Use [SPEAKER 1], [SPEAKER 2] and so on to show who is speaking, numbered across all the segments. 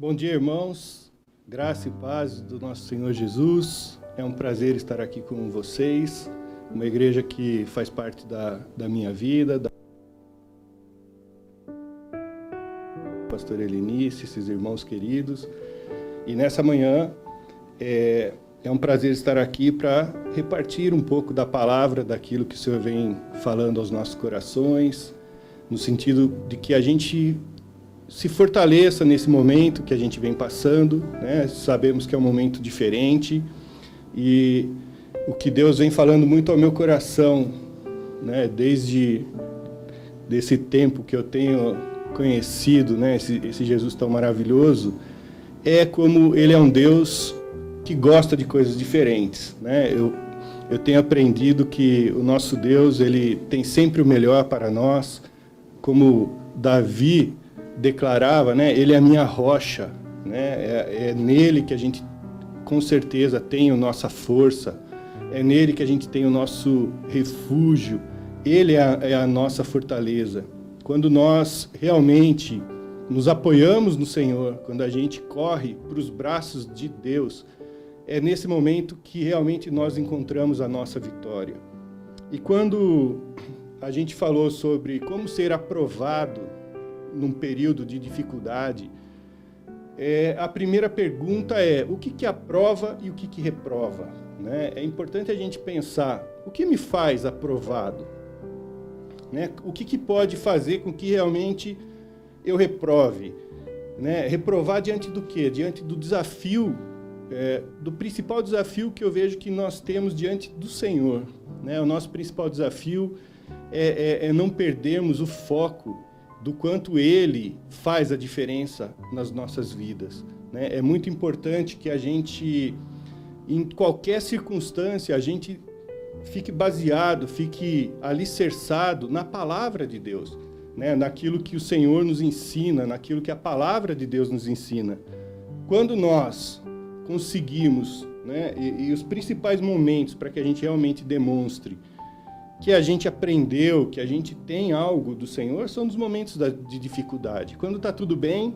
[SPEAKER 1] Bom dia, irmãos. Graça e paz do nosso Senhor Jesus. É um prazer estar aqui com vocês. Uma igreja que faz parte da minha vida, da pastor Helenice, esses irmãos queridos. E nessa manhã é um prazer estar aqui para repartir um pouco da palavra, daquilo que o Senhor vem falando aos nossos corações, no sentido de que a gente se fortaleça nesse momento que a gente vem passando, né? Sabemos que é um momento diferente e o que Deus vem falando muito ao meu coração, né? Desde desse tempo que eu tenho conhecido, né? Esse Jesus tão maravilhoso, é como Ele é um Deus que gosta de coisas diferentes, né? Eu tenho aprendido que o nosso Deus, Ele tem sempre o melhor para nós, como Davi declarava, né? Ele é a minha rocha, né? É nele que a gente com certeza tem a nossa força, é nele que a gente tem o nosso refúgio, ele é a nossa fortaleza. Quando nós realmente nos apoiamos no Senhor, quando a gente corre para os braços de Deus, é nesse momento que realmente nós encontramos a nossa vitória. E quando a gente falou sobre como ser aprovado num período de dificuldade, a primeira pergunta é: o que aprova e o que reprova? Né? É importante a gente pensar, o que me faz aprovado? Né? O que pode fazer com que realmente eu reprove? Né? Reprovar diante do quê? Diante do desafio, do principal desafio que eu vejo que nós temos diante do Senhor. Né? O nosso principal desafio é não perdermos o foco do quanto Ele faz a diferença nas nossas vidas. Né? É muito importante que a gente, em qualquer circunstância, a gente fique baseado, fique alicerçado na palavra de Deus, né? Naquilo que o Senhor nos ensina, naquilo que a palavra de Deus nos ensina. Quando nós conseguimos, né, e os principais momentos para que a gente realmente demonstre que a gente aprendeu, que a gente tem algo do Senhor, são nos momentos de dificuldade. Quando está tudo bem,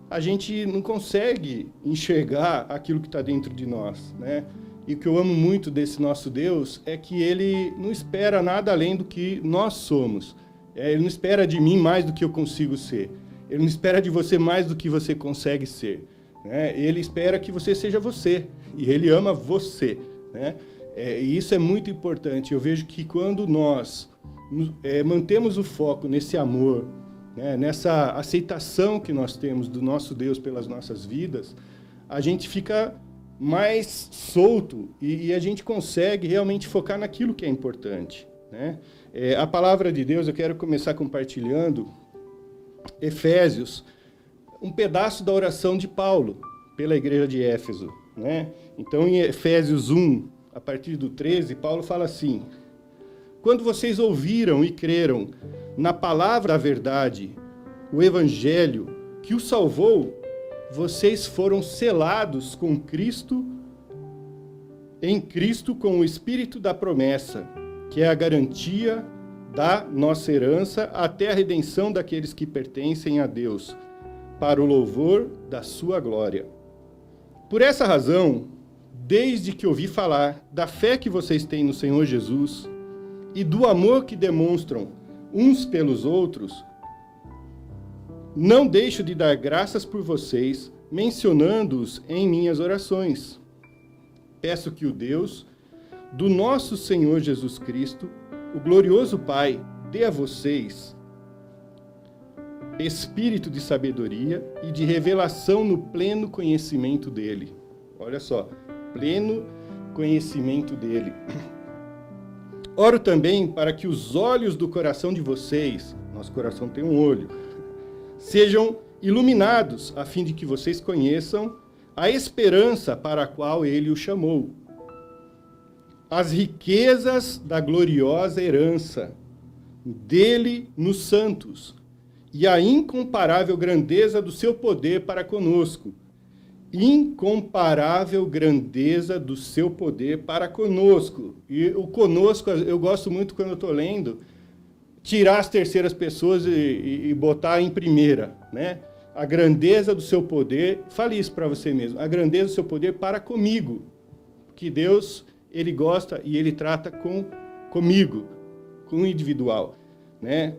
[SPEAKER 1] a gente não consegue enxergar aquilo que está dentro de nós, né? E o que eu amo muito desse nosso Deus é que Ele não espera nada além do que nós somos. Ele não espera de mim mais do que eu consigo ser. Ele não espera de você mais do que você consegue ser. Né? Ele espera que você seja você. E Ele ama você, né? E isso é muito importante. Eu vejo que quando nós mantemos o foco nesse amor, né, nessa aceitação que nós temos do nosso Deus pelas nossas vidas, a gente fica mais solto e a gente consegue realmente focar naquilo que é importante. Né? A palavra de Deus, eu quero começar compartilhando Efésios, um pedaço da oração de Paulo pela igreja de Éfeso. Né? Então, em Efésios 1, a partir do 13, Paulo fala assim: quando vocês ouviram e creram na palavra da verdade, o evangelho que os salvou, vocês foram selados com Cristo, em Cristo com o Espírito da promessa, que é a garantia da nossa herança até a redenção daqueles que pertencem a Deus, para o louvor da sua glória. Por essa razão, desde que ouvi falar da fé que vocês têm no Senhor Jesus e do amor que demonstram uns pelos outros, não deixo de dar graças por vocês, mencionando-os em minhas orações. Peço que o Deus do nosso Senhor Jesus Cristo, o glorioso Pai, dê a vocês espírito de sabedoria e de revelação no pleno conhecimento dele. Olha só, pleno conhecimento dele. Oro também para que os olhos do coração de vocês, nosso coração tem um olho, sejam iluminados, a fim de que vocês conheçam a esperança para a qual ele o chamou, as riquezas da gloriosa herança dele nos santos e a incomparável grandeza do seu poder para conosco. Incomparável grandeza do seu poder para conosco. E o conosco, eu gosto muito quando eu estou lendo, tirar as terceiras pessoas e botar em primeira, né? a grandeza do seu poder, fale isso para você mesmo, a grandeza do seu poder para comigo, que Deus, Ele gosta e Ele trata comigo, com o individual, né?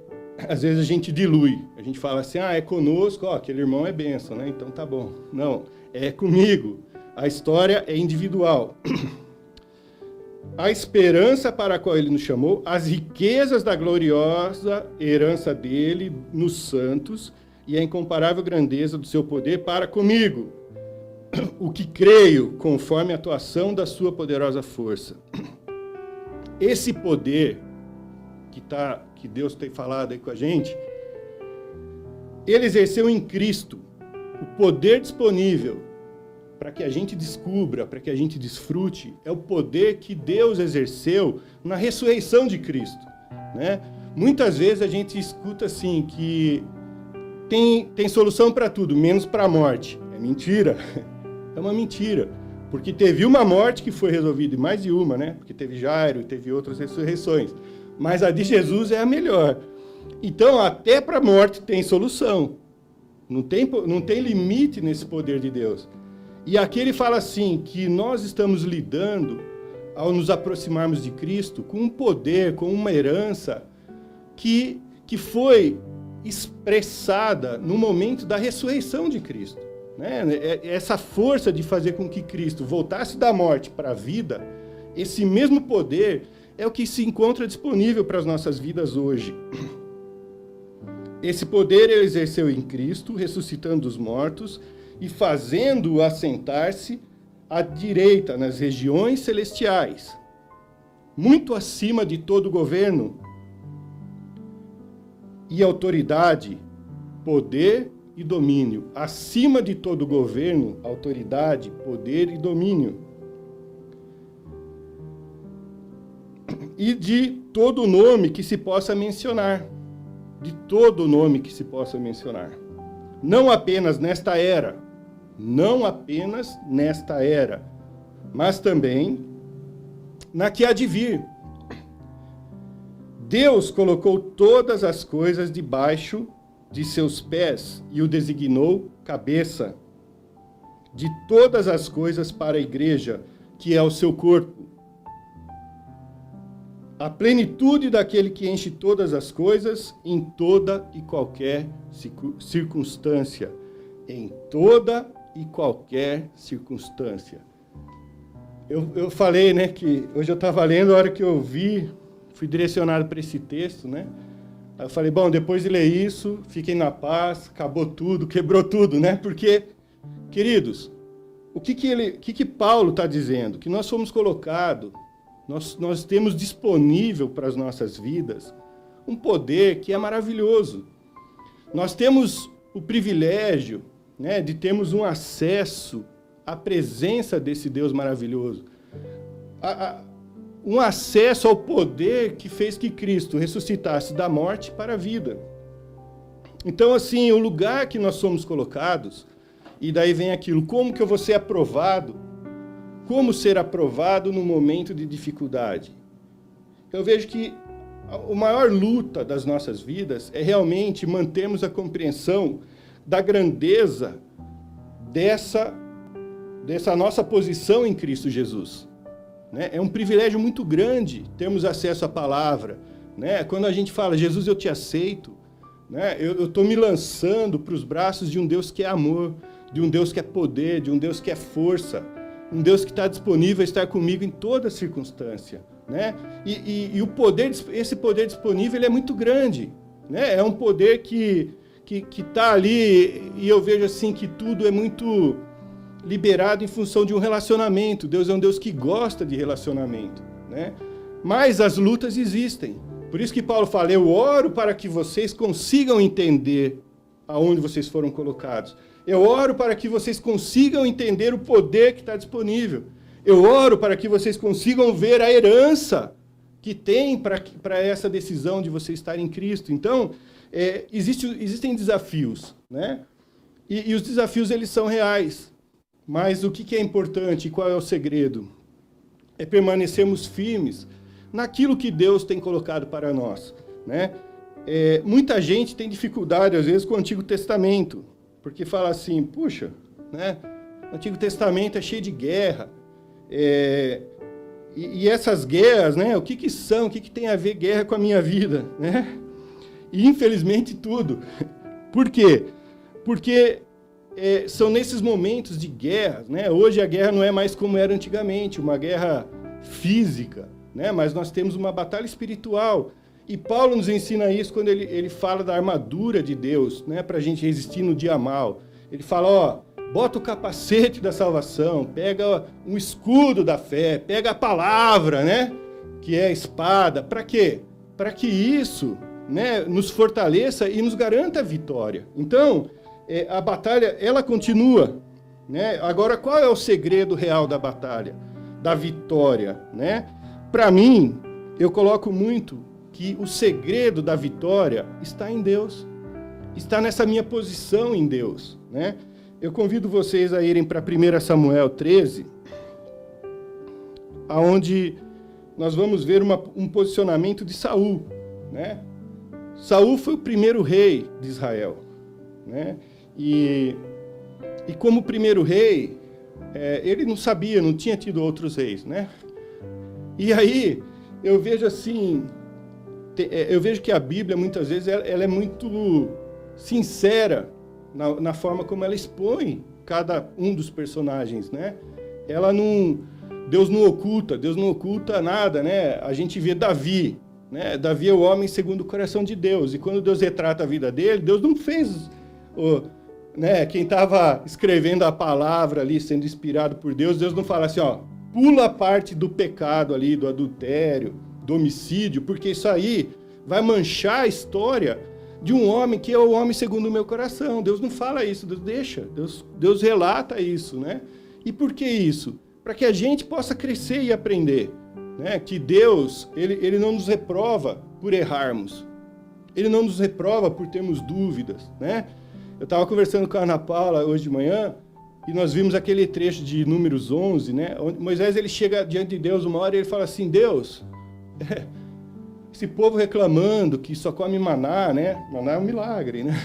[SPEAKER 1] Às vezes a gente dilui, a gente fala assim, é conosco, aquele irmão é bênção, né? Então tá bom. Não, é comigo, a história é individual. A esperança para a qual Ele nos chamou, as riquezas da gloriosa herança dEle nos santos e a incomparável grandeza do seu poder para comigo, o que creio conforme a atuação da sua poderosa força. Esse poder que Deus tem falado aí com a gente, Ele exerceu em Cristo o poder disponível para que a gente descubra, para que a gente desfrute, é o poder que Deus exerceu na ressurreição de Cristo, né? Muitas vezes a gente escuta assim que tem solução para tudo, menos para a morte. É mentira. É uma mentira. Porque teve uma morte que foi resolvida, e mais de uma, né? Porque teve Jairo e teve outras ressurreições. Mas a de Jesus é a melhor. Então, até para a morte tem solução. Não tem limite nesse poder de Deus. E aqui ele fala assim, que nós estamos lidando, ao nos aproximarmos de Cristo, com um poder, com uma herança que foi expressada no momento da ressurreição de Cristo, né? Essa força de fazer com que Cristo voltasse da morte para a vida, esse mesmo poder é o que se encontra disponível para as nossas vidas hoje. Esse poder ele exerceu em Cristo, ressuscitando os mortos e fazendo-o assentar-se à direita nas regiões celestiais, muito acima de todo governo e autoridade, poder e domínio, acima de todo governo, autoridade, poder e domínio, e de todo nome que se possa mencionar, de todo nome que se possa mencionar, não apenas nesta era, mas também na que há de vir. Deus colocou todas as coisas debaixo de seus pés e o designou cabeça de todas as coisas para a igreja, que é o seu corpo. A plenitude daquele que enche todas as coisas em toda e qualquer circunstância. Em toda e qualquer circunstância. Eu falei, né, que hoje eu estava lendo, a hora que eu vi, fui direcionado para esse texto, né? Aí eu falei, bom, depois de ler isso, fiquem na paz, acabou tudo, quebrou tudo, né? Porque, queridos, o que Paulo está dizendo? Que nós fomos colocados, nós temos disponível para as nossas vidas um poder que é maravilhoso. Nós temos o privilégio, né, de termos um acesso à presença desse Deus maravilhoso. Um acesso ao poder que fez que Cristo ressuscitasse da morte para a vida. Então, assim, o lugar que nós somos colocados, e daí vem aquilo, como que eu vou ser aprovado? Como ser aprovado no momento de dificuldade? Eu vejo que a maior luta das nossas vidas é realmente mantermos a compreensão da grandeza dessa nossa posição em Cristo Jesus. Né? É um privilégio muito grande termos acesso à palavra. Né? Quando a gente fala, Jesus, eu te aceito, né? Eu estou me lançando para os braços de um Deus que é amor, de um Deus que é poder, de um Deus que é força, um Deus que está disponível a estar comigo em toda circunstância. Né? E o poder, esse poder disponível ele é muito grande. Né? É um poder que está ali, e eu vejo assim que tudo é muito liberado em função de um relacionamento. Deus é um Deus que gosta de relacionamento, né? Mas as lutas existem. Por isso que Paulo fala, eu oro para que vocês consigam entender aonde vocês foram colocados. Eu oro para que vocês consigam entender o poder que está disponível. Eu oro para que vocês consigam ver a herança que tem para essa decisão de você estar em Cristo. Então, existem desafios, né? E os desafios, eles são reais. Mas o que é importante e qual é o segredo? É permanecermos firmes naquilo que Deus tem colocado para nós, né? Muita gente tem dificuldade, às vezes, com o Antigo Testamento, porque fala assim, puxa, né? O Antigo Testamento é cheio de guerra. E essas guerras, né? O que são? O que tem a ver guerra com a minha vida, né? E infelizmente tudo. Por quê? Porque são nesses momentos de guerra, né? Hoje a guerra não é mais como era antigamente, uma guerra física, né? Mas nós temos uma batalha espiritual. E Paulo nos ensina isso quando ele fala da armadura de Deus, né? Para a gente resistir no dia mal. Ele fala, ó, bota o capacete da salvação, pega um escudo da fé, pega a palavra, né? Que é a espada. Para quê? Para que isso, né, nos fortaleça e nos garanta a vitória. Então, a batalha, ela continua, né? Agora, qual é o segredo real da batalha? Da vitória, né? Para mim, eu coloco muito que o segredo da vitória está em Deus. Está nessa minha posição em Deus, né? Eu convido vocês a irem para 1 Samuel 13, aonde nós vamos ver um posicionamento de Saul, né? Saul foi o primeiro rei de Israel, né? E como primeiro rei, ele não sabia, não tinha tido outros reis, né? E aí eu vejo assim, eu vejo que a Bíblia muitas vezes ela é muito sincera na forma como ela expõe cada um dos personagens, né? Deus não oculta nada, né? A gente vê Davi, né? Davi é o homem segundo o coração de Deus, e quando Deus retrata a vida dele, Deus não fez, né? Quem estava escrevendo a palavra ali, sendo inspirado por Deus, Deus não fala assim, ó, pula a parte do pecado ali, do adultério, do homicídio, porque isso aí vai manchar a história de um homem que é o homem segundo o meu coração. Deus não fala isso, Deus deixa, Deus relata isso, né? E por que isso? Para que a gente possa crescer e aprender, né? Que Deus, ele não nos reprova por errarmos, Ele não nos reprova por termos dúvidas, né? Eu estava conversando com a Ana Paula hoje de manhã, e nós vimos aquele trecho de Números 11, né? Onde Moisés, ele chega diante de Deus uma hora e ele fala assim, Deus, esse povo reclamando que só come maná, né? Maná é um milagre, né?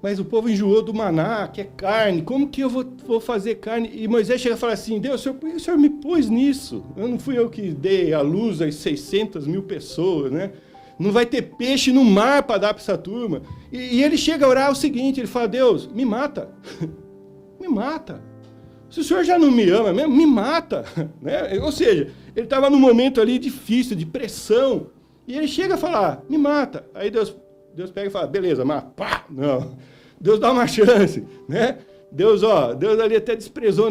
[SPEAKER 1] Mas o povo enjoou do maná, que é carne. Como que eu vou fazer carne? E Moisés chega e fala assim, Deus, por que o Senhor me pôs nisso? Não fui eu que dei a luz às 600 mil pessoas, né? Não vai ter peixe no mar para dar para essa turma. E ele chega a orar o seguinte, ele fala, Deus, me mata. Me mata. Se o Senhor já não me ama mesmo, me mata, né? Ou seja, ele estava num momento ali difícil, de pressão, e ele chega a falar, me mata. Aí Deus pega e fala, beleza, mata. Pá! Não. Deus dá uma chance, né? Deus ali até desprezou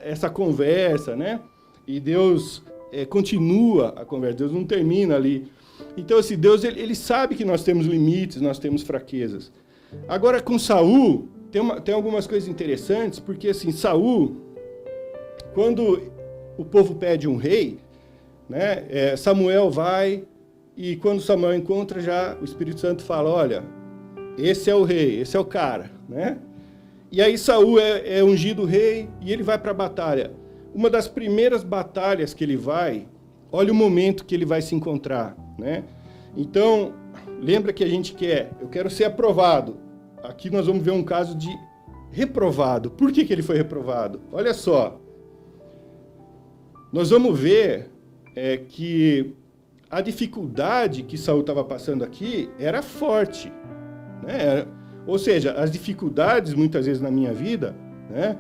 [SPEAKER 1] essa conversa, né? E Deus continua a conversa, Deus não termina ali. Então, assim, Deus, ele sabe que nós temos limites, nós temos fraquezas. Agora, com Saul, tem algumas coisas interessantes, porque assim, Saul, quando o povo pede um rei, né, Samuel vai, e quando Samuel encontra, já o Espírito Santo fala, olha, esse é o rei, esse é o cara, né? E aí Saul é ungido rei, e ele vai para a batalha. Uma das primeiras batalhas que ele vai, olha o momento que ele vai se encontrar, né? Então, lembra que a gente eu quero ser aprovado. Aqui nós vamos ver um caso de reprovado. Por que ele foi reprovado? Olha só. Nós vamos ver que a dificuldade que Saul estava passando aqui era forte, né? Ou seja, as dificuldades, muitas vezes na minha vida, né?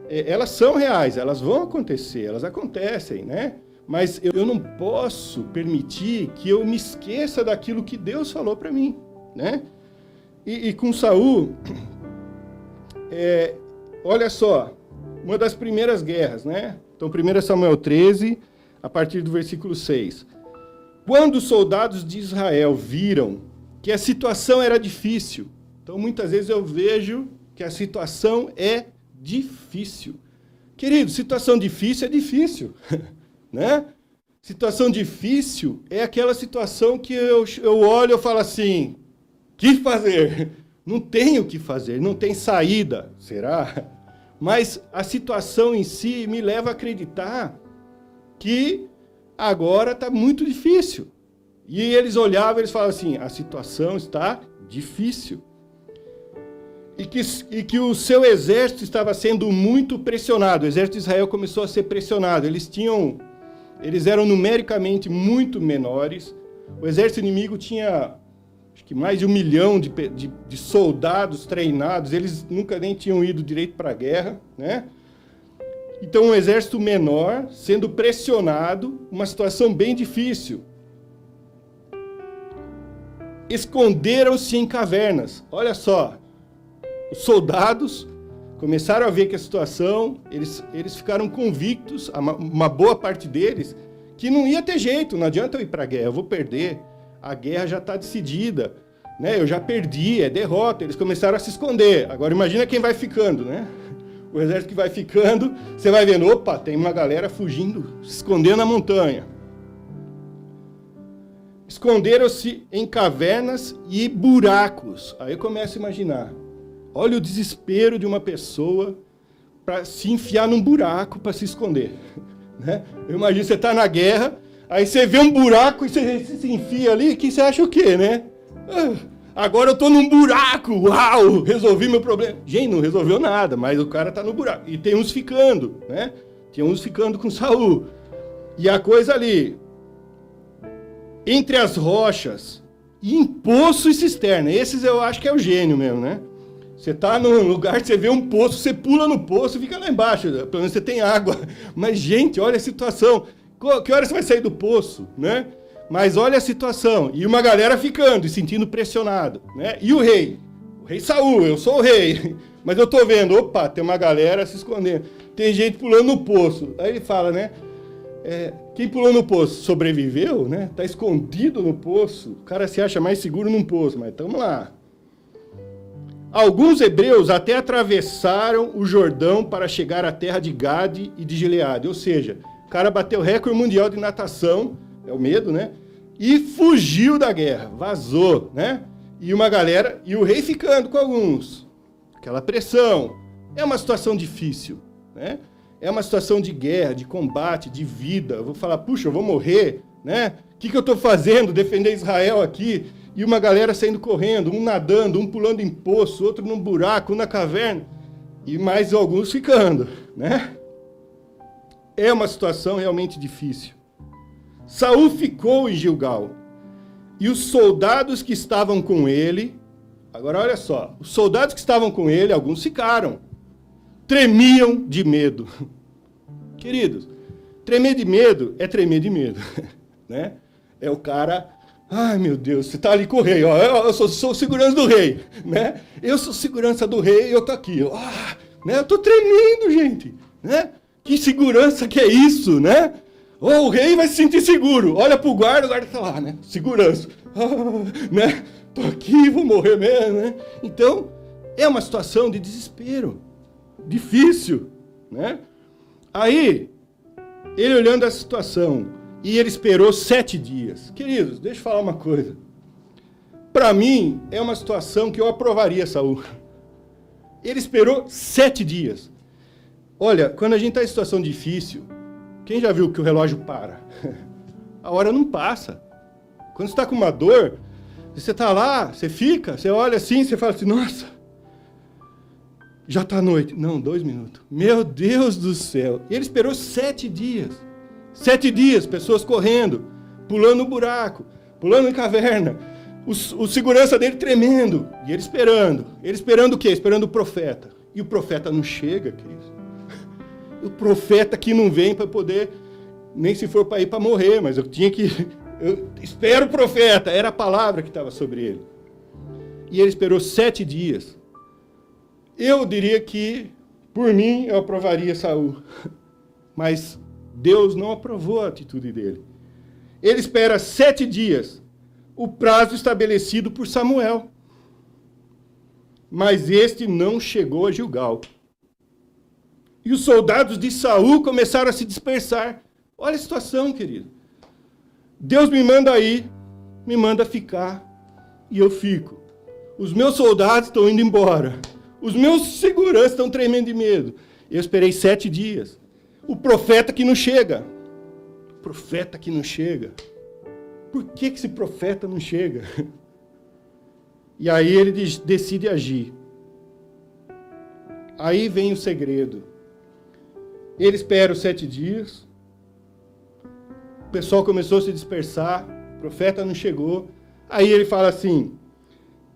[SPEAKER 1] Elas são reais, elas vão acontecer, elas acontecem, né? Mas eu não posso permitir que eu me esqueça daquilo que Deus falou para mim, né? E com Saul, olha só, uma das primeiras guerras, né? Então, 1 Samuel 13, a partir do versículo 6. Quando os soldados de Israel viram que a situação era difícil, então muitas vezes eu vejo que a situação é difícil. Querido, situação difícil é difícil, né? Situação difícil é aquela situação que eu olho e falo assim, que fazer? Não tenho o que fazer, não tem saída, será? Mas a situação em si me leva a acreditar que agora está muito difícil. E eles olhavam e eles falavam assim, a situação está difícil. e que o seu exército estava sendo muito pressionado. O exército de Israel começou a ser pressionado. Eles eram numericamente muito menores. O exército inimigo tinha, acho que mais de 1 milhão de soldados treinados. Eles nunca nem tinham ido direito para a guerra, né? Então, um exército menor, sendo pressionado, uma situação bem difícil. Esconderam-se em cavernas. Olha só, os soldados começaram a ver que a situação, eles ficaram convictos, uma boa parte deles, que não ia ter jeito, não adianta eu ir para a guerra, eu vou perder, a guerra já está decidida, né? Eu já perdi, é derrota, eles começaram a se esconder. Agora imagina quem vai ficando, né? O exército que vai ficando, você vai vendo, opa, tem uma galera fugindo, se escondendo na montanha. Esconderam-se em cavernas e buracos. Aí eu começo a imaginar. Olha o desespero de uma pessoa para se enfiar num buraco para se esconder. Né? Eu imagino, você está na guerra, aí você vê um buraco e você se enfia ali, que você acha o quê, né? Agora eu estou num buraco, uau, resolvi meu problema. Gente, não resolveu nada, mas o cara está no buraco. E tem uns ficando, né? Tinha uns ficando com Saul. E a coisa ali, entre as rochas, e em poço e cisterna. Esses eu acho que é o gênio mesmo, né? Você está num lugar que você vê um poço, você pula no poço e fica lá embaixo. Pelo menos você tem água. Mas, gente, olha a situação. Que hora você vai sair do poço, né? Mas olha a situação. E uma galera ficando e sentindo pressionado, né? E o rei? O rei Saul, eu sou o rei. Mas eu estou vendo, opa, tem uma galera se escondendo. Tem gente pulando no poço. Aí ele fala, né? Quem pulou no poço sobreviveu, né? Está escondido no poço. O cara se acha mais seguro num poço, mas estamos lá. Alguns hebreus até atravessaram o Jordão para chegar à terra de Gade e de Gileade. Ou seja, o cara bateu recorde mundial de natação, é o medo, né? E fugiu da guerra, vazou, né? E uma galera, e o rei ficando com alguns. Aquela pressão. É uma situação difícil, né? É uma situação de guerra, de combate, de vida. Eu vou falar, puxa, eu vou morrer, né? O que eu estou fazendo? Defender Israel aqui. E uma galera saindo correndo, um nadando, um pulando em poço, outro num buraco, um na caverna. E mais alguns ficando, né? É uma situação realmente difícil. Saul ficou em Gilgal. E os soldados que estavam com ele... Agora, olha só. Os soldados que estavam com ele, alguns ficaram. Tremiam de medo. Queridos, tremer de medo é tremer de medo. Né? É o cara... Ai, meu Deus, você está ali com o rei. Ó, eu sou segurança do rei. Né? Eu sou segurança do rei e eu estou aqui. Né? Eu estou tremendo, gente. Né? Que segurança que é isso, né? O rei vai se sentir seguro. Olha para o guarda está lá, né? Segurança. Né? Estou aqui, vou morrer mesmo, né? Então, é uma situação de desespero. Difícil, né? Aí, ele olhando a situação, e ele esperou 7 dias. Queridos, deixa eu falar uma coisa. Para mim, é uma situação que eu aprovaria Saul. Ele esperou 7 dias. Olha, quando a gente está em situação difícil, quem já viu que o relógio para? A hora não passa. Quando você está com uma dor, você está lá, você fica, você olha assim, você fala assim, nossa, já está noite. Não, 2 minutos. Meu Deus do céu. E ele esperou 7 dias. 7 dias, pessoas correndo, pulando no buraco, pulando em caverna. O segurança dele tremendo. E ele esperando. Ele esperando o quê? Esperando o profeta. E o profeta não chega, querido. O profeta que não vem para poder, nem se for para ir para morrer, mas eu espero o profeta. Era a palavra que estava sobre ele. E ele esperou 7 dias. Eu diria que, por mim, eu aprovaria Saul. Mas Deus não aprovou a atitude dele. Ele espera 7 dias, o prazo estabelecido por Samuel. Mas este não chegou a Gilgal. E os soldados de Saul começaram a se dispersar. Olha a situação, querido. Deus me manda ir, me manda ficar, e eu fico. Os meus soldados estão indo embora. Os meus seguranças estão tremendo de medo. Eu esperei 7 dias. O profeta que não chega. O profeta que não chega. Por que esse profeta não chega? E aí ele decide agir. Aí vem o segredo. Ele espera os 7 dias. O pessoal começou a se dispersar. O profeta não chegou. Aí ele fala assim,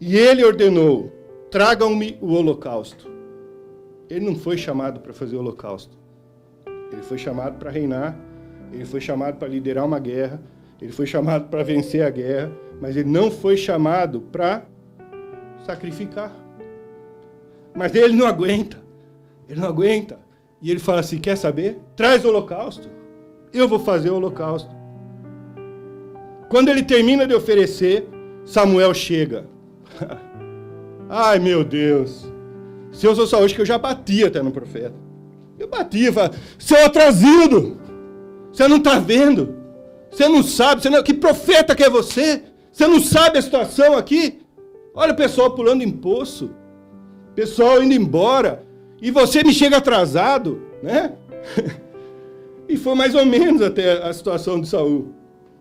[SPEAKER 1] e ele ordenou, tragam-me o holocausto. Ele não foi chamado para fazer o holocausto. Ele foi chamado para reinar. Ele foi chamado para liderar uma guerra. Ele foi chamado para vencer a guerra. Mas ele não foi chamado para sacrificar. Mas ele não aguenta. Ele não aguenta. E ele fala assim, quer saber? Traz o holocausto. Eu vou fazer o holocausto. Quando ele termina de oferecer, Samuel chega. Ai, meu Deus. Se eu sou Saul, acho que eu já batia até no profeta. Eu batia, falava, seu atrasado, você não está vendo? Você não sabe, que profeta que é você? Você não sabe a situação aqui? Olha o pessoal pulando em poço, pessoal indo embora, e você me chega atrasado, né? E foi mais ou menos até a situação de Saul.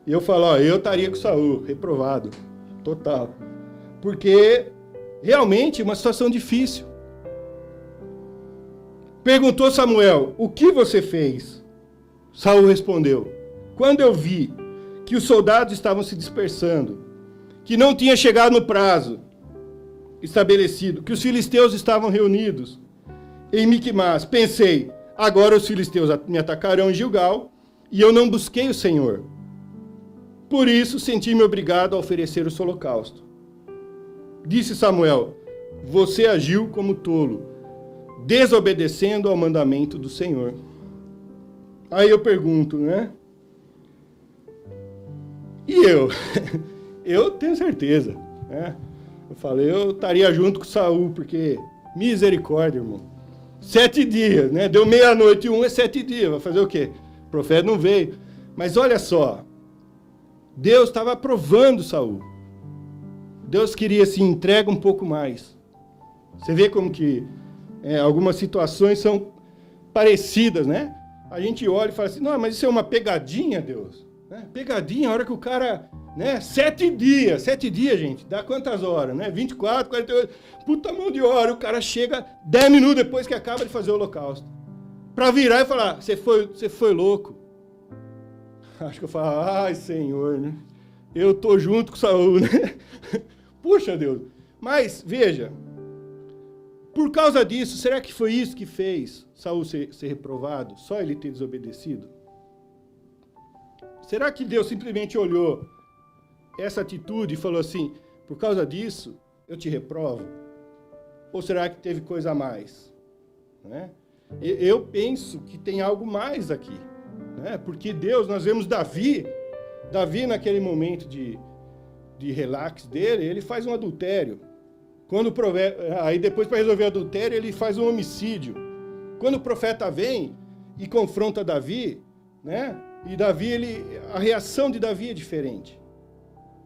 [SPEAKER 1] E eu falo, ó, eu estaria com Saul, reprovado, total. Porque realmente é uma situação difícil. Perguntou Samuel, o que você fez? Saul respondeu, quando eu vi que os soldados estavam se dispersando, que não tinha chegado no prazo estabelecido, que os filisteus estavam reunidos em Miquimás, pensei, agora os filisteus me atacarão em Gilgal, e eu não busquei o Senhor. Por isso, senti-me obrigado a oferecer o holocausto. Disse Samuel, você agiu como tolo, desobedecendo ao mandamento do Senhor. Aí eu pergunto, né? E eu? Eu tenho certeza, né? Eu falei, eu estaria junto com Saul, porque misericórdia, irmão. 7 dias, né? Deu meia-noite e 1 é 7 dias. Vai fazer o quê? O profeta não veio. Mas olha só, Deus estava aprovando Saul. Deus queria se entregar um pouco mais. Você vê como que algumas situações são parecidas, né? A gente olha e fala assim, não, mas isso é uma pegadinha, Deus. Né? Pegadinha, a hora que o cara, né? 7 dias, gente, dá quantas horas, né? 24, 48, puta mão de hora, o cara chega 10 minutos depois que acaba de fazer o holocausto. Para virar e falar, você foi louco. Acho que eu falo, ai, Senhor, né? Eu tô junto com Saul, né? Puxa, Deus. Mas, veja, por causa disso, será que foi isso que fez Saul ser reprovado? Só ele ter desobedecido? Será que Deus simplesmente olhou essa atitude e falou assim, por causa disso, eu te reprovo? Ou será que teve coisa a mais? Né? Eu penso que tem algo mais aqui. Né? Porque Deus, nós vemos Davi naquele momento de relax dele, ele faz um adultério. Aí depois, para resolver o adultério, ele faz um homicídio. Quando o profeta vem e confronta Davi, né? E Davi, a reação de Davi é diferente.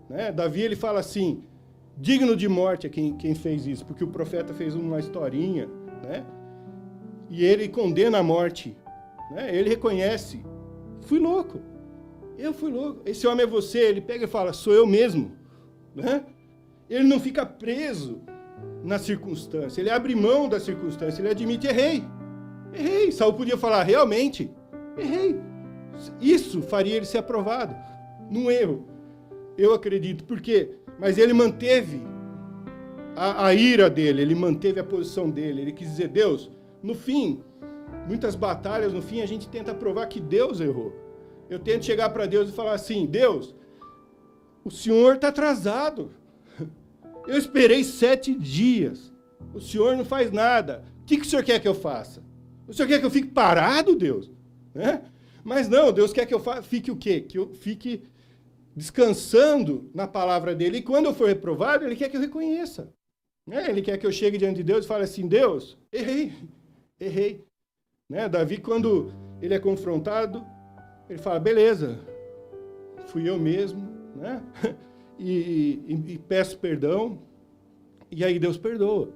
[SPEAKER 1] Né? Davi, ele fala assim, digno de morte é quem fez isso, porque o profeta fez uma historinha, né? E ele condena a morte. Né? Ele reconhece, fui louco, eu fui louco. Esse homem é você, ele pega e fala, sou eu mesmo. Né? Ele não fica preso na circunstância, ele abre mão da circunstância, ele admite, errei. Saul podia falar, realmente, errei. Isso faria ele ser aprovado, num erro. Eu acredito, por quê? Mas ele manteve a ira dele, ele manteve a posição dele, ele quis dizer, Deus, no fim, muitas batalhas, no fim, a gente tenta provar que Deus errou. Eu tento chegar para Deus e falar assim, Deus, o Senhor está atrasado. Eu esperei 7 dias. O Senhor não faz nada. O que o Senhor quer que eu faça? O Senhor quer que eu fique parado, Deus? Né? Mas não, Deus quer que eu fique o quê? Que eu fique descansando na palavra dele. E quando eu for reprovado, ele quer que eu reconheça. Né? Ele quer que eu chegue diante de Deus e fale assim, Deus, errei. Né? Davi, quando ele é confrontado, ele fala, beleza, fui eu mesmo, né? E peço perdão, e aí Deus perdoa.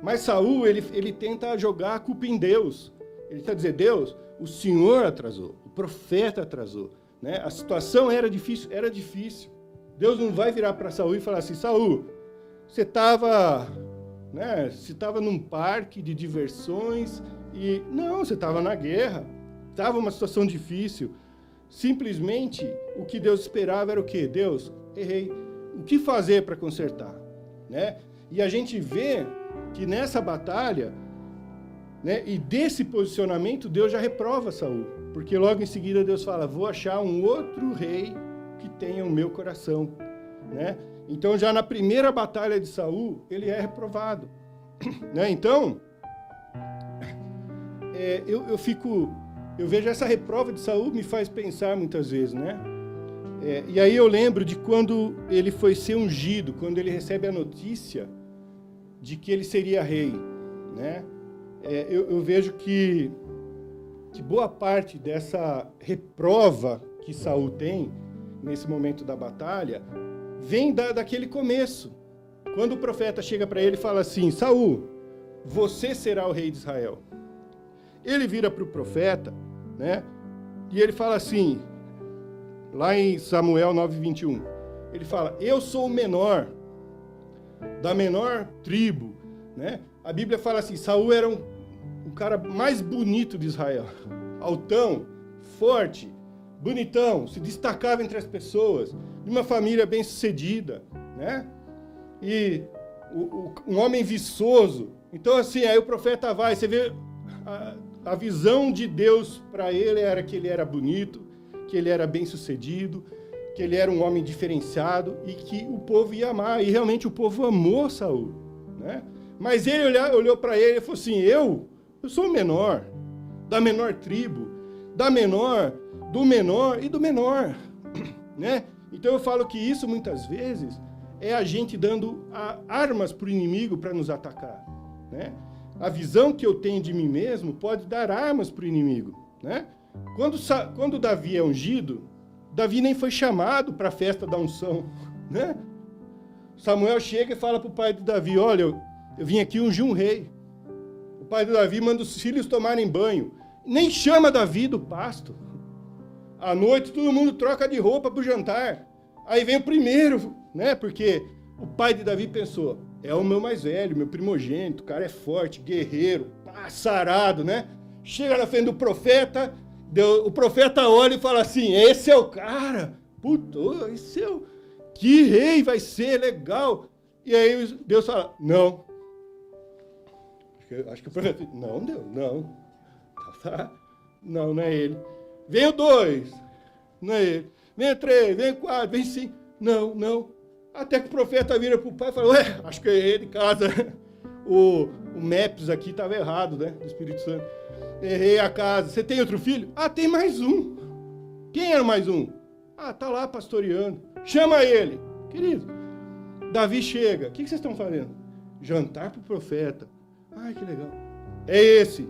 [SPEAKER 1] Mas Saul, ele tenta jogar a culpa em Deus. Ele está dizendo, Deus, o Senhor atrasou, o profeta atrasou. Né? A situação era difícil. Deus não vai virar para Saul e falar assim, Saul, você estava né? Se estava num parque de diversões e... Não, você estava na guerra. Estava uma situação difícil. Simplesmente, o que Deus esperava era o quê? Deus, errei. O que fazer para consertar? Né? E a gente vê que nessa batalha, né, e desse posicionamento, Deus já reprova Saul. Porque logo em seguida Deus fala, vou achar um outro rei que tenha o meu coração. Né? Então, já na primeira batalha de Saul, ele é reprovado. Né? Então, eu vejo essa reprova de Saul, me faz pensar muitas vezes, né? E aí eu lembro de quando ele foi ser ungido, quando ele recebe a notícia de que ele seria rei, né? Eu vejo que boa parte dessa reprova que Saul tem nesse momento da batalha vem daquele começo, quando o profeta chega para ele e fala assim, Saul, você será o rei de Israel. Ele vira para o profeta, né? E ele fala assim, lá em Samuel 9:21, ele fala, eu sou o menor, da menor tribo, né? A Bíblia fala assim, Saul era o cara mais bonito de Israel, altão, forte, bonitão, se destacava entre as pessoas, de uma família bem-sucedida, né? E um homem viçoso. Então, assim, aí o profeta vai, você vê... A visão de Deus para ele era que ele era bonito, que ele era bem-sucedido, que ele era um homem diferenciado e que o povo ia amar. E realmente o povo amou Saul, né? Mas ele olhou para ele e falou assim, eu sou o menor, da menor tribo, do menor e do menor. Né? Então eu falo que isso muitas vezes é a gente dando armas para o inimigo para nos atacar, né? A visão que eu tenho de mim mesmo pode dar armas para o inimigo, né? Quando Davi é ungido, Davi nem foi chamado para a festa da unção, né? Samuel chega e fala para o pai de Davi, olha, eu vim aqui ungir um rei. O pai de Davi manda os filhos tomarem banho. Nem chama Davi do pasto. À noite todo mundo troca de roupa para o jantar. Aí vem o primeiro, né? Porque o pai de Davi pensou, é o meu mais velho, meu primogênito, o cara é forte, guerreiro, sarado, né? Chega na frente do profeta, o profeta olha e fala assim, esse é o cara, puto, esse é o... Que rei vai ser, legal. E aí Deus fala, não. Acho que o profeta, não, Deus, não. Tá. Não é ele. Vem o 2, não é ele. Vem o 3, vem o 4, vem o 5, não. Até que o profeta vira para o pai e fala, ué, acho que é ele de casa. O MEPS aqui estava errado, né? Do Espírito Santo. Errei a casa. Você tem outro filho? Ah, tem mais um. Quem era mais um? Ah, tá lá pastoreando. Chama ele. Querido, Davi chega. O que vocês estão fazendo? Jantar para o profeta. Ai, que legal. É esse.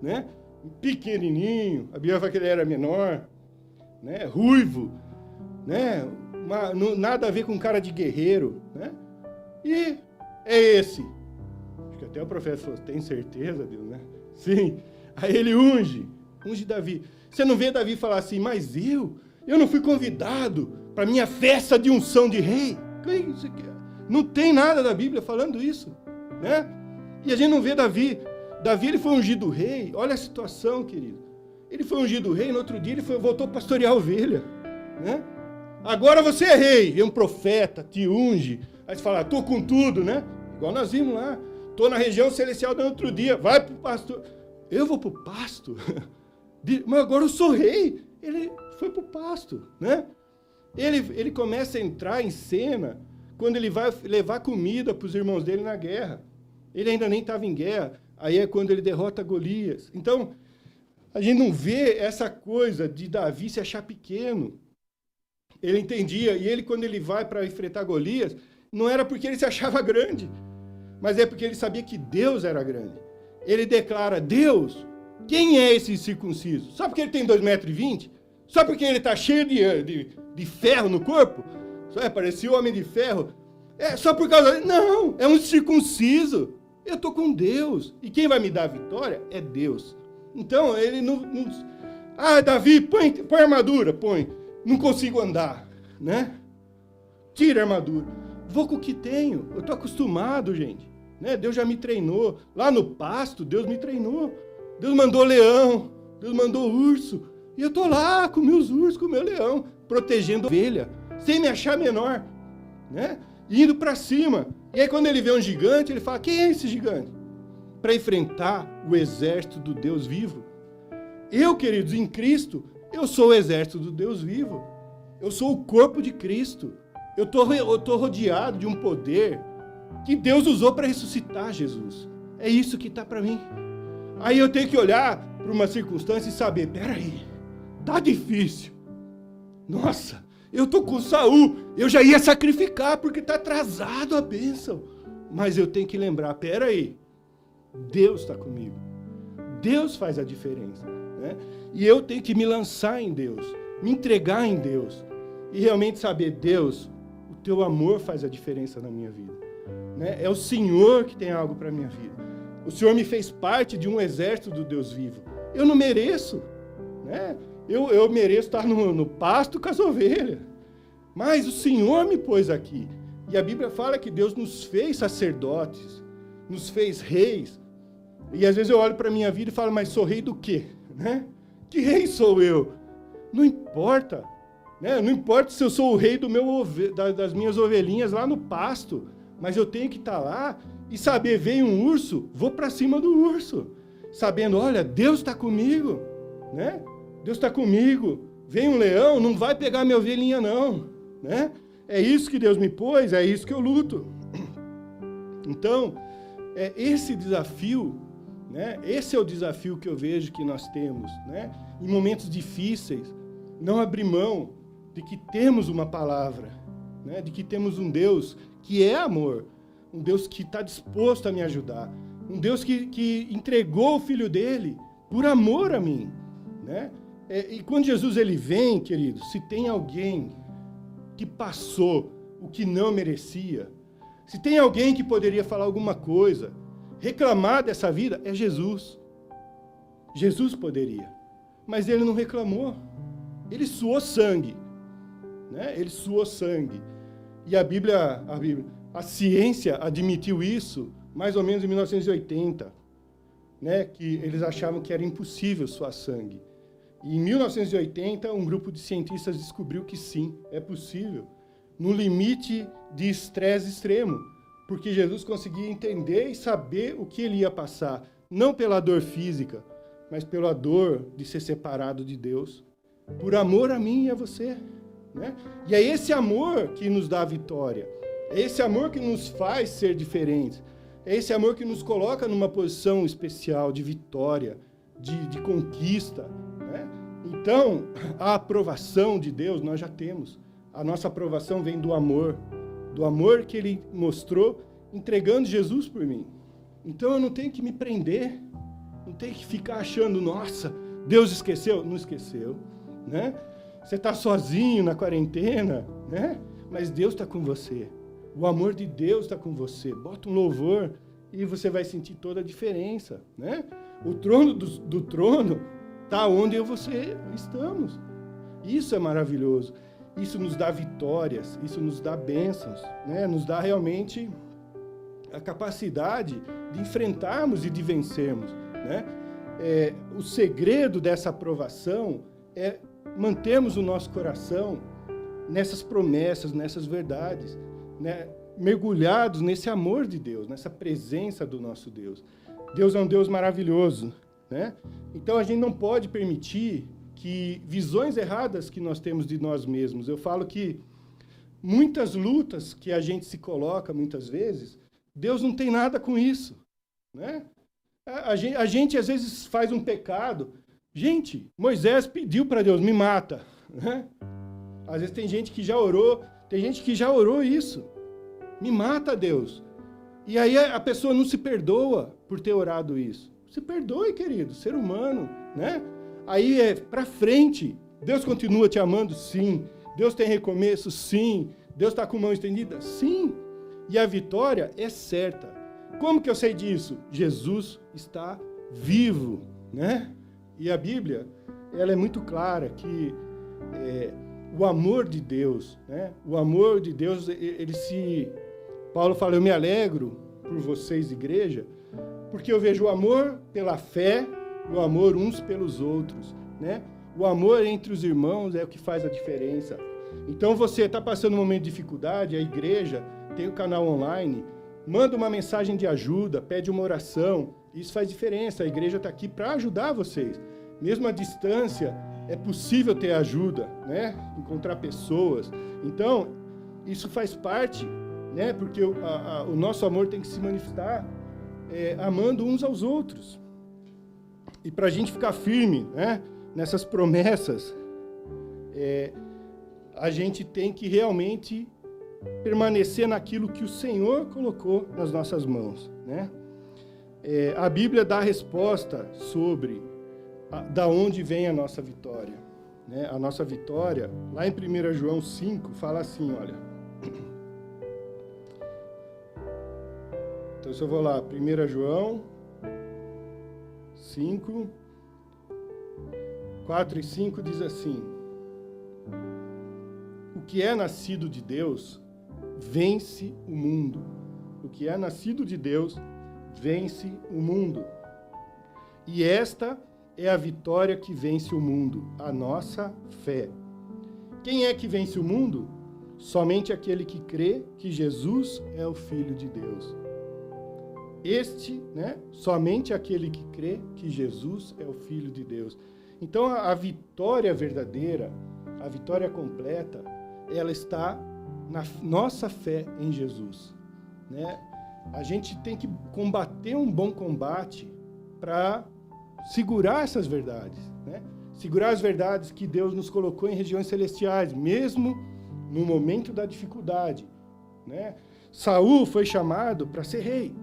[SPEAKER 1] Né? Pequenininho. A Bíblia fala que ele era menor. Né? Ruivo. Né? Nada a ver com cara de guerreiro, né? E é esse. Acho que até o profeta falou, tem certeza, Deus, né? Sim. Aí ele unge Davi. Você não vê Davi falar assim, mas eu não fui convidado para minha festa de unção de rei. Não tem nada da Bíblia falando isso, né? E a gente não vê Davi. Davi, ele foi ungido rei. Olha a situação, querido. Ele foi ungido rei, no outro dia ele voltou a pastorear a ovelha, né? Agora você é rei, é um profeta, te unge. Aí você fala, tô com tudo, né? Igual nós vimos lá. Tô na região celestial no outro dia. Vai pro pasto. Eu vou pro pasto? Mas agora eu sou rei. Ele foi pro pasto, né? Ele começa a entrar em cena quando ele vai levar comida para os irmãos dele na guerra. Ele ainda nem estava em guerra. Aí é quando ele derrota Golias. Então, a gente não vê essa coisa de Davi se achar pequeno. Ele entendia, e ele, quando ele vai para enfrentar Golias, não era porque ele se achava grande, mas é porque ele sabia que Deus era grande. Ele declara, Deus, quem é esse circunciso? Só porque ele tem 2,20 metros? Só porque ele está cheio de ferro no corpo? Parecia o homem de ferro? Só por causa dele? Não, é um circunciso. Eu estou com Deus. E quem vai me dar a vitória é Deus. Então, ele não... Ah, Davi, põe a armadura, põe. Não consigo andar, né? Tira a armadura. Vou com o que tenho. Eu estou acostumado, gente. né? Deus já me treinou. Lá no pasto, Deus me treinou. Deus mandou leão, Deus mandou urso. E eu estou lá com meus ursos, com meu leão, protegendo a ovelha, sem me achar menor, né? Indo para cima. E aí quando ele vê um gigante, ele fala, quem é esse gigante? Para enfrentar o exército do Deus vivo. Eu, queridos, em Cristo, eu sou o exército do Deus vivo. Eu sou o corpo de Cristo. Eu tô rodeado de um poder que Deus usou para ressuscitar Jesus. É isso que está para mim. Aí eu tenho que olhar para uma circunstância e saber, peraí, tá difícil. Nossa, eu tô com Saul, eu já ia sacrificar porque está atrasado a bênção. Mas eu tenho que lembrar, peraí, Deus está comigo. Deus faz a diferença, né? E eu tenho que me lançar em Deus, me entregar em Deus. E realmente saber, Deus, o teu amor faz a diferença na minha vida, né? É o Senhor que tem algo para a minha vida. O Senhor me fez parte de um exército do Deus vivo. Eu não mereço, né? Eu mereço estar no pasto com as ovelhas. Mas o Senhor me pôs aqui. E a Bíblia fala que Deus nos fez sacerdotes, nos fez reis. E às vezes eu olho para a minha vida e falo, mas sou rei do quê? Né? Que rei sou eu? Não importa. Né? Não importa se eu sou o rei das minhas ovelhinhas lá no pasto. Mas eu tenho que estar lá e saber, vem um urso, vou para cima do urso. Sabendo, olha, Deus está comigo. Né? Deus está comigo. Vem um leão, não vai pegar minha ovelhinha não. Né? É isso que Deus me pôs, é isso que eu luto. Então, esse desafio, né? Esse é o desafio que eu vejo que nós temos, né? Em momentos difíceis, não abrir mão de que temos uma palavra, né? De que temos um Deus que é amor, um Deus que está disposto a me ajudar, um Deus que entregou o Filho dele por amor a mim, né? E quando Jesus ele vem, querido, se tem alguém que passou o que não merecia, se tem alguém que poderia falar alguma coisa, reclamar dessa vida, é Jesus. Jesus poderia, mas ele não reclamou. Ele suou sangue, né? Ele suou sangue. E a ciência admitiu isso mais ou menos em 1980, né? Que eles achavam que era impossível suar sangue. E em 1980, um grupo de cientistas descobriu que sim, é possível, no limite de estresse extremo, porque Jesus conseguia entender e saber o que ele ia passar, não pela dor física, mas pela dor de ser separado de Deus, por amor a mim e a você, né? E é esse amor que nos dá a vitória, é esse amor que nos faz ser diferentes, é esse amor que nos coloca numa posição especial de vitória, de conquista, né? Então, a aprovação de Deus nós já temos. A nossa aprovação vem do amor que ele mostrou entregando Jesus por mim. Então eu não tenho que me prender, não tenho que ficar achando, nossa, Deus esqueceu. Não esqueceu, né? Você está sozinho na quarentena, né? Mas Deus está com você. O amor de Deus está com você. Bota um louvor e você vai sentir toda a diferença, né? O trono do trono está onde eu e você estamos. Isso é maravilhoso. Isso nos dá vitórias, isso nos dá bênçãos, né? Nos dá realmente a capacidade de enfrentarmos e de vencermos, né? O segredo dessa aprovação é mantermos o nosso coração nessas promessas, nessas verdades, né? Mergulhados nesse amor de Deus, nessa presença do nosso Deus. Deus é um Deus maravilhoso, né? Então a gente não pode permitir que visões erradas que nós temos de nós mesmos. Eu falo que muitas lutas que a gente se coloca muitas vezes, Deus não tem nada com isso, né? A gente às vezes faz um pecado. Gente, Moisés pediu para Deus, me mata, né? Às vezes tem gente que já orou isso. Me mata, Deus. E aí a pessoa não se perdoa por ter orado isso. Se perdoe, querido, ser humano, né? Aí é para frente. Deus continua te amando? Sim. Deus tem recomeço? Sim. Deus está com mão estendida? Sim. E a vitória é certa. Como que eu sei disso? Jesus está vivo, né? E a Bíblia, ela é muito clara que o amor de Deus, né? O amor de Deus, Paulo fala, eu me alegro por vocês, igreja, porque eu vejo o amor pela fé, o amor uns pelos outros, né? O amor entre os irmãos é o que faz a diferença. Então você está passando um momento de dificuldade, a igreja tem o canal online, manda uma mensagem de ajuda, pede uma oração, isso faz diferença, a igreja está aqui para ajudar vocês. Mesmo à distância, é possível ter ajuda, né? Encontrar pessoas. Então, isso faz parte, né? Porque o nosso amor tem que se manifestar amando uns aos outros. E para a gente ficar firme, né? Nessas promessas, a gente tem que realmente permanecer naquilo que o Senhor colocou nas nossas mãos, né? A Bíblia dá a resposta sobre da onde vem a nossa vitória, né? A nossa vitória, lá em 1 João 5, fala assim, olha. Então, se eu vou lá, 1 João 5, 4 e 5 diz assim: o que é nascido de Deus vence o mundo. O que é nascido de Deus vence o mundo. E esta é a vitória que vence o mundo, a nossa fé. Quem é que vence o mundo? Somente aquele que crê que Jesus é o Filho de Deus. Somente aquele que crê que Jesus é o Filho de Deus. Então, a vitória verdadeira, a vitória completa, ela está na nossa fé em Jesus, né? A gente tem que combater um bom combate para segurar essas verdades, né? Segurar as verdades que Deus nos colocou em regiões celestiais, mesmo no momento da dificuldade, né? Saul foi chamado para ser rei.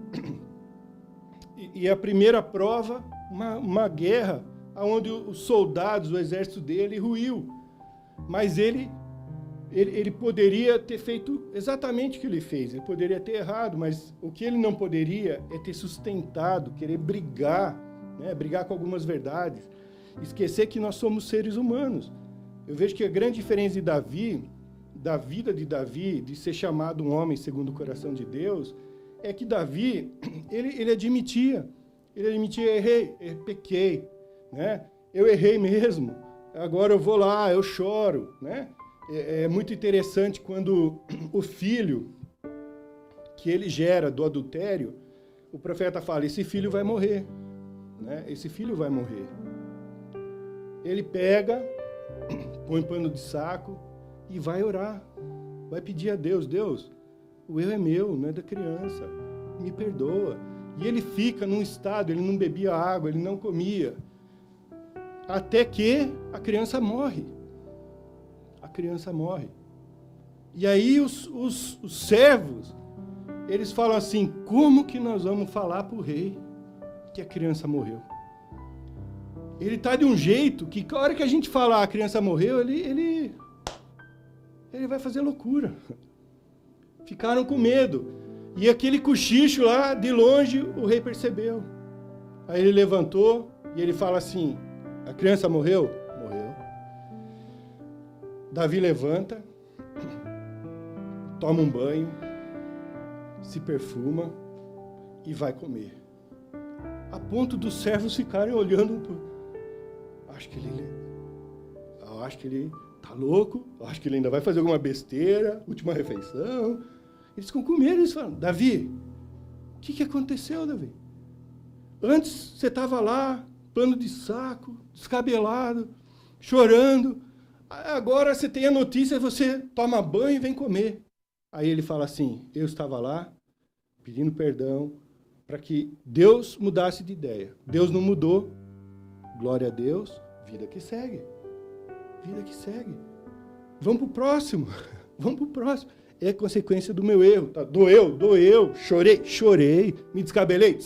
[SPEAKER 1] E a primeira prova, uma guerra, onde os soldados, o exército dele ruiu. Mas ele poderia ter feito exatamente o que ele fez. Ele poderia ter errado, mas o que ele não poderia é ter sustentado, querer brigar, né? Brigar com algumas verdades. Esquecer que nós somos seres humanos. Eu vejo que a grande diferença de Davi, da vida de Davi, de ser chamado um homem segundo o coração de Deus, é que Davi, ele admitia, errei, pequei, né? Eu errei mesmo, agora eu vou lá, eu choro, né? É muito interessante quando o filho que ele gera do adultério, o profeta fala, esse filho vai morrer, né? Esse filho vai morrer. Ele pega, põe pano de saco e vai orar, vai pedir a Deus, Deus, o erro é meu, não é da criança, me perdoa. E ele fica num estado, ele não bebia água, ele não comia, até que a criança morre. A criança morre. E aí os servos, eles falam assim, como que nós vamos falar para o rei que a criança morreu? Ele está de um jeito que, a hora que a gente falar a criança morreu, ele vai fazer loucura. Ficaram com medo. E aquele cochicho lá, de longe, o rei percebeu. Aí ele levantou e ele fala assim, a criança morreu? Morreu. Davi levanta, toma um banho, se perfuma e vai comer. A ponto dos servos ficarem olhando. Acho que ele tá louco, acho que ele ainda vai fazer alguma besteira, última refeição. Eles ficam com medo, eles falam, Davi, o que aconteceu, Davi? Antes você estava lá, pano de saco, descabelado, chorando. Agora você tem a notícia, você toma banho e vem comer. Aí ele fala assim, eu estava lá pedindo perdão para que Deus mudasse de ideia. Deus não mudou. Glória a Deus, vida que segue. Vida que segue. Vamos para o próximo. Vamos para o próximo. É consequência do meu erro. Tá? Doeu. Chorei. Me descabelei.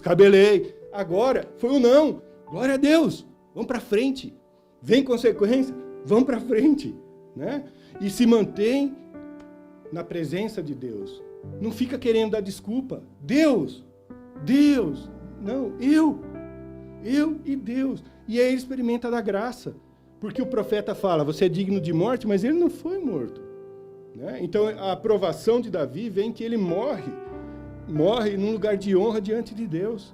[SPEAKER 1] Agora, foi um não. Glória a Deus. Vamos para frente. Vem consequência. Vamos para frente. Né? E se mantém na presença de Deus. Não fica querendo dar desculpa. Deus. Não, eu e Deus. E aí ele experimenta da graça. Porque o profeta fala, você é digno de morte, mas ele não foi morto. Né? Então, a aprovação de Davi vem que ele morre morre num lugar de honra diante de Deus,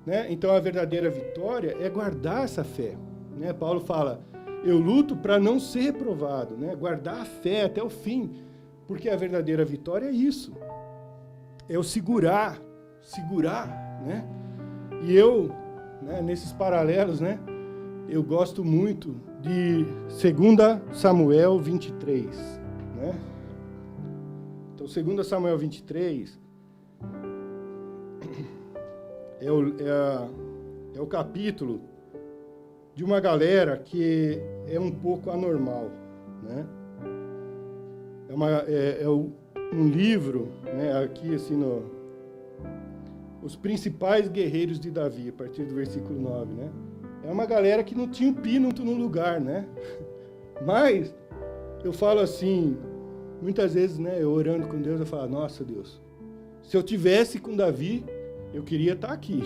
[SPEAKER 1] né? Então a verdadeira vitória é guardar essa fé, né? Paulo fala, eu luto para não ser reprovado, né? Guardar a fé até o fim, porque a verdadeira vitória é isso, é o segurar, né? E eu, né, nesses paralelos, né, eu gosto muito de 2 Samuel 23, né? Então, 2 Samuel 23 é o capítulo de uma galera que é um pouco anormal, né? Um livro, né, aqui assim, os principais guerreiros de Davi, a partir do versículo 9, né? É uma galera que não tinha um pino no lugar, né? Mas eu falo assim, muitas vezes, né, eu orando com Deus, eu falo, nossa Deus, se eu tivesse com Davi, eu queria estar aqui.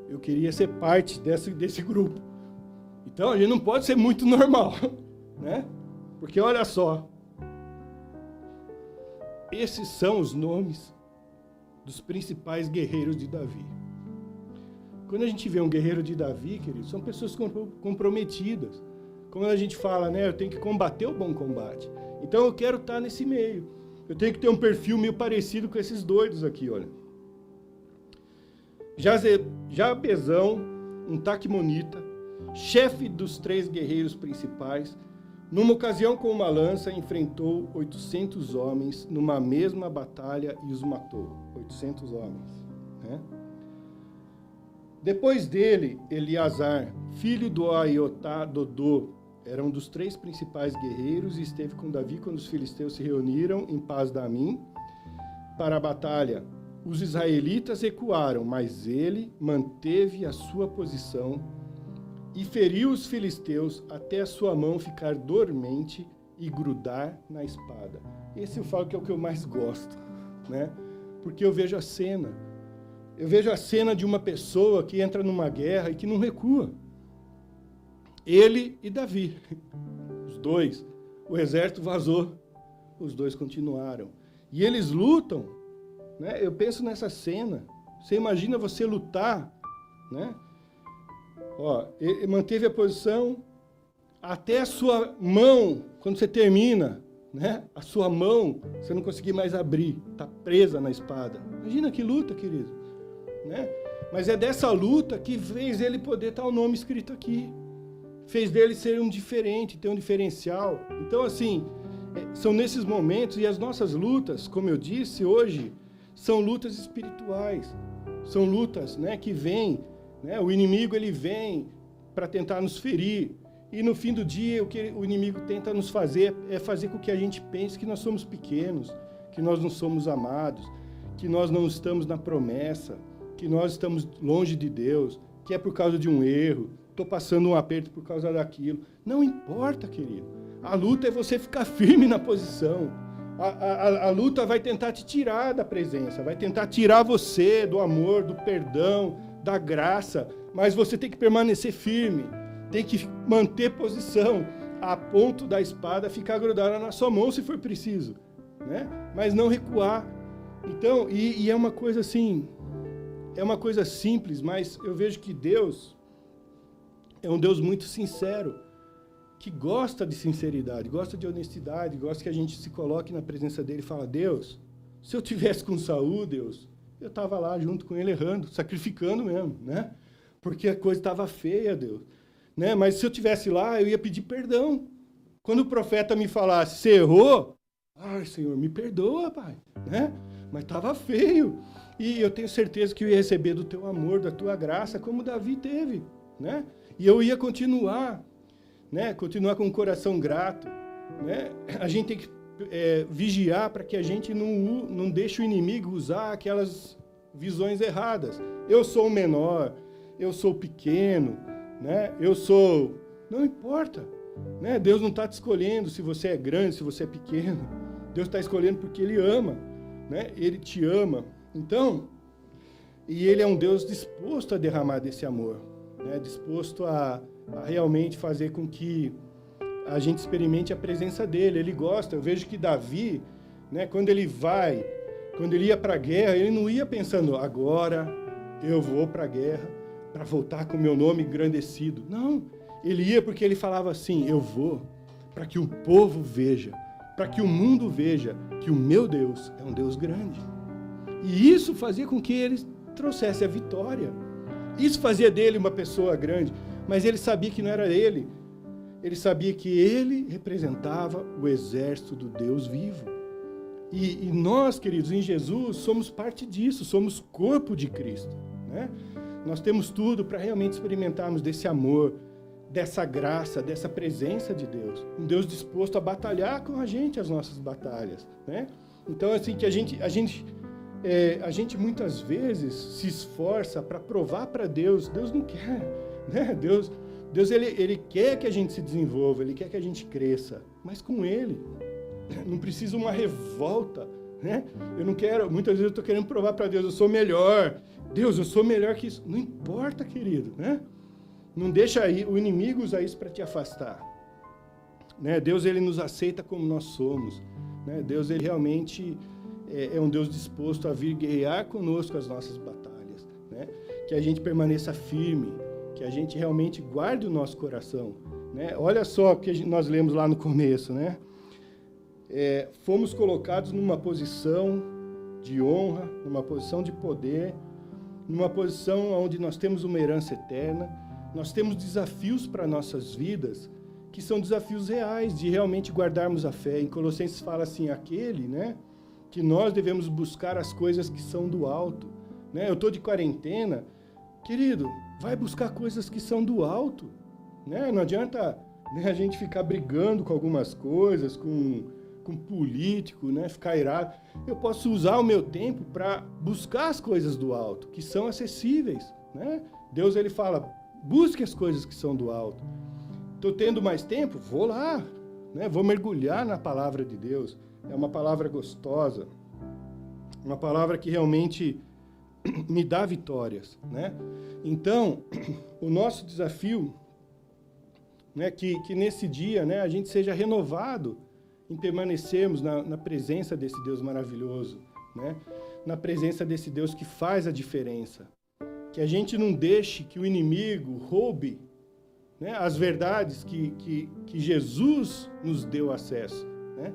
[SPEAKER 1] Eu queria ser parte desse grupo. Então a gente não pode ser muito normal, né? Porque olha só, esses são os nomes dos principais guerreiros de Davi. Quando a gente vê um guerreiro de Davi, queridos, são pessoas comprometidas. Como a gente fala, né? Eu tenho que combater o bom combate. Então eu quero estar nesse meio. Eu tenho que ter um perfil meio parecido com esses doidos aqui, olha. Jabezão, um taquimonita, chefe dos 3 guerreiros principais, numa ocasião com uma lança, enfrentou 800 homens numa mesma batalha e os matou. 800 homens, né? Depois dele, Eleazar, filho do Aiotá Dodô, era um dos 3 principais guerreiros e esteve com Davi quando os filisteus se reuniram em Pas-damim para a batalha. Os israelitas recuaram, mas ele manteve a sua posição e feriu os filisteus até a sua mão ficar dormente e grudar na espada. Esse eu falo que é o que eu mais gosto, né? Porque eu vejo a cena. Eu vejo a cena de uma pessoa que entra numa guerra e que não recua. Ele e Davi, os dois. O exército vazou, os dois continuaram. E eles lutam, né? Eu penso nessa cena. Você imagina você lutar, né? Ó, ele manteve a posição até a sua mão, quando você termina, né? A sua mão, você não conseguir mais abrir, está presa na espada. Imagina que luta, querido, né? Mas é dessa luta que fez ele poder estar o nome escrito aqui. Fez dele ser um diferente, ter um diferencial. Então, assim, são nesses momentos, e as nossas lutas, como eu disse hoje, são lutas espirituais. São lutas, né, que vêm, né, o inimigo ele vem para tentar nos ferir. E no fim do dia, o que o inimigo tenta nos fazer é fazer com que a gente pense que nós somos pequenos, que nós não somos amados, que nós não estamos na promessa, que nós estamos longe de Deus, que é por causa de um erro, estou passando um aperto por causa daquilo. Não importa, querido. A luta é você ficar firme na posição. A luta vai tentar te tirar da presença, vai tentar tirar você do amor, do perdão, da graça, mas você tem que permanecer firme, tem que manter posição, a ponto da espada ficar grudada na sua mão se for preciso, né? Mas não recuar. Então, e é uma coisa assim, é uma coisa simples, mas eu vejo que Deus é um Deus muito sincero, que gosta de sinceridade, gosta de honestidade, gosta que a gente se coloque na presença dele e fala, Deus, se eu tivesse com Saul, Deus, eu estava lá junto com ele errando, sacrificando mesmo, né? Porque a coisa estava feia, Deus, né? Mas se eu tivesse lá, eu ia pedir perdão. Quando o profeta me falasse, você errou? Ai, Senhor, me perdoa, Pai, né? Mas estava feio. E eu tenho certeza que eu ia receber do teu amor, da tua graça, como Davi teve, né? E eu ia continuar, né? Continuar com o coração grato, né? A gente tem que vigiar para que a gente não deixe o inimigo usar aquelas visões erradas. Eu sou o menor, eu sou pequeno, né? Eu sou... Não importa, né? Deus não está te escolhendo se você é grande, se você é pequeno. Deus está escolhendo porque Ele ama, né? Ele te ama. Então, e Ele é um Deus disposto a derramar desse amor, né? Disposto a realmente fazer com que a gente experimente a presença dele. Ele gosta. Eu vejo que Davi, né, quando ele vai Quando ele ia para a guerra, ele não ia pensando, agora eu vou para a guerra para voltar com o meu nome engrandecido. Não, ele ia porque ele falava assim, eu vou para que o povo veja, para que o mundo veja que o meu Deus é um Deus grande. E isso fazia com que ele trouxesse a vitória. Isso fazia dele uma pessoa grande, mas ele sabia que não era ele. Ele sabia que ele representava o exército do Deus vivo. E nós, queridos, em Jesus, somos parte disso, somos corpo de Cristo, né? Nós temos tudo para realmente experimentarmos desse amor, dessa graça, dessa presença de Deus. Um Deus disposto a batalhar com a gente as nossas batalhas, né? Então, assim, que a gente muitas vezes se esforça para provar para Deus. Deus não quer, né? Deus ele quer que a gente se desenvolva, Ele quer que a gente cresça, mas com Ele. Não precisa uma revolta, né? Eu não quero, muitas vezes eu estou querendo provar para Deus, eu sou melhor. Deus, eu sou melhor que isso. Não importa, querido, né? Não deixa aí o inimigo usar isso para te afastar, né? Deus, Ele nos aceita como nós somos, né? Deus, Ele realmente é um Deus disposto a vir guerrear conosco as nossas batalhas, né? Que a gente permaneça firme, que a gente realmente guarde o nosso coração, né? Olha só o que nós lemos lá no começo, né? Fomos colocados numa posição de honra, numa posição de poder, numa posição onde nós temos uma herança eterna, nós temos desafios para nossas vidas, que são desafios reais, de realmente guardarmos a fé. Em Colossenses fala assim, aquele, né, que nós devemos buscar as coisas que são do alto, né? Eu estou de quarentena, querido, vai buscar coisas que são do alto, né? Não adianta, né, a gente ficar brigando com algumas coisas, com político, né, ficar irado. Eu posso usar o meu tempo para buscar as coisas do alto, que são acessíveis, né? Deus, Ele fala, busque as coisas que são do alto. Estou tendo mais tempo? Vou lá, né? Vou mergulhar na palavra de Deus. É uma palavra gostosa, uma palavra que realmente me dá vitórias, né? Então, o nosso desafio, né, que nesse dia, né, a gente seja renovado em permanecermos na presença desse Deus maravilhoso, né? Na presença desse Deus que faz a diferença. Que a gente não deixe que o inimigo roube, né, as verdades que Jesus nos deu acesso, né?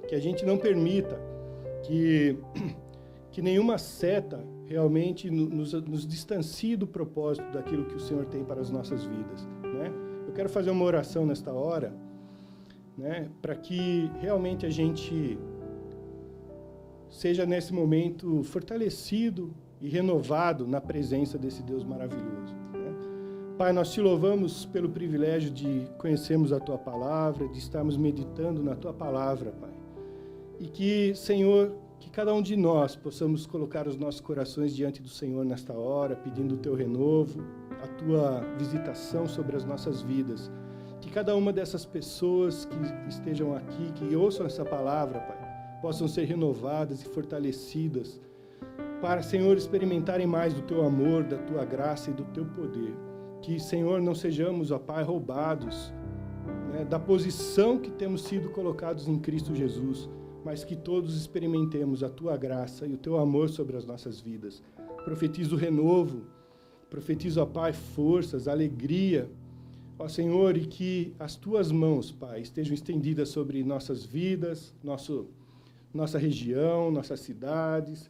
[SPEAKER 1] Que a gente não permita que nenhuma seta realmente nos distancie do propósito daquilo que o Senhor tem para as nossas vidas, né? Eu quero fazer uma oração nesta hora, né, para que realmente a gente seja nesse momento fortalecido e renovado na presença desse Deus maravilhoso, né? Pai, nós te louvamos pelo privilégio de conhecermos a Tua Palavra, de estarmos meditando na Tua Palavra, Pai. E que, Senhor, que cada um de nós possamos colocar os nossos corações diante do Senhor nesta hora, pedindo o Teu renovo, a Tua visitação sobre as nossas vidas. Que cada uma dessas pessoas que estejam aqui, que ouçam essa palavra, Pai, possam ser renovadas e fortalecidas para, Senhor, experimentarem mais do Teu amor, da Tua graça e do Teu poder. Que, Senhor, não sejamos, ó Pai, roubados, né, da posição que temos sido colocados em Cristo Jesus, mas que todos experimentemos a Tua graça e o Teu amor sobre as nossas vidas. Profetizo renovo, profetizo, ó Pai, forças, alegria, ó Senhor, e que as Tuas mãos, Pai, estejam estendidas sobre nossas vidas, nossa região, nossas cidades.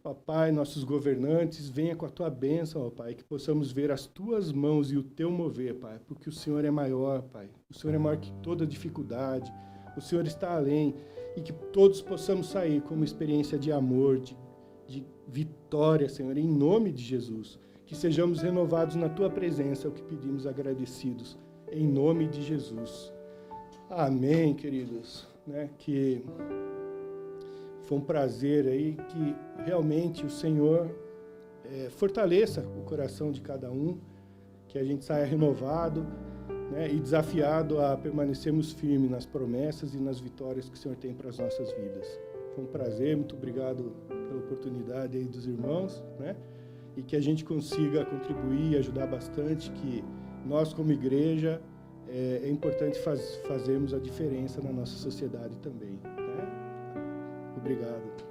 [SPEAKER 1] Ó Pai, nossos governantes, venha com a Tua bênção, ó Pai, que possamos ver as Tuas mãos e o Teu mover, Pai, porque o Senhor é maior, Pai. O Senhor é maior que toda dificuldade. O Senhor está além. E que todos possamos sair com uma experiência de amor, de vitória, Senhor, em nome de Jesus. Que sejamos renovados na Tua presença, é o que pedimos agradecidos, em nome de Jesus. Amém, queridos. Né? Que foi um prazer aí, que realmente o Senhor fortaleça o coração de cada um, que a gente saia renovado, né, e desafiado a permanecermos firmes nas promessas e nas vitórias que o Senhor tem para as nossas vidas. Foi um prazer, muito obrigado pela oportunidade aí dos irmãos, né? E que a gente consiga contribuir e ajudar bastante, que nós como igreja é importante fazermos a diferença na nossa sociedade também, né? Obrigado.